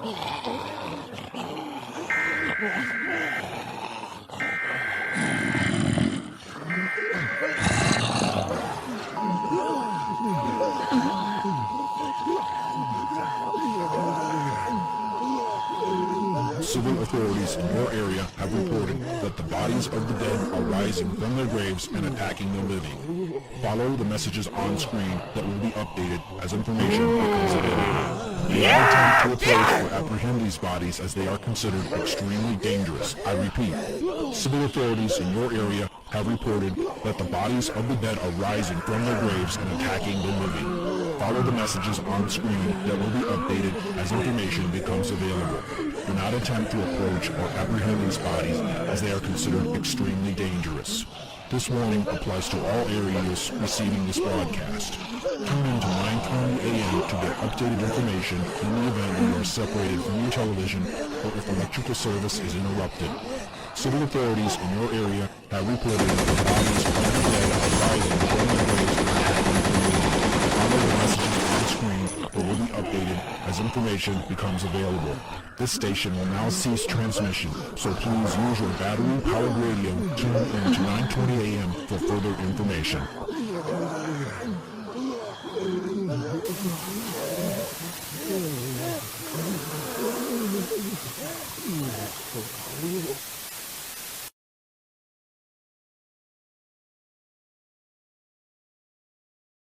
Civil authorities in your area have reported that the bodies of the dead are rising from their graves and attacking the living. Follow the messages on screen that will be updated as information becomes available. Do not attempt to approach or apprehend these bodies as they are considered extremely dangerous. I repeat, civil authorities in your area have reported that the bodies of the dead are rising from their graves and attacking the living. Follow the messages on screen that will be updated as information becomes available. Do not attempt to approach or apprehend these bodies as they are considered extremely dangerous. This warning applies to all areas receiving this broadcast. Tune in to 9:20 a.m. to get updated information in the event you are separated from your television or if electrical service is interrupted. Civil authorities in your area have reported that the bodies of the dead are rising from their graves and attacking the community. Follow the messages on screen that will be updated as information becomes available. This station will now cease transmission, so please use your battery-powered radio. Tune in to 9:20 a.m. for further information.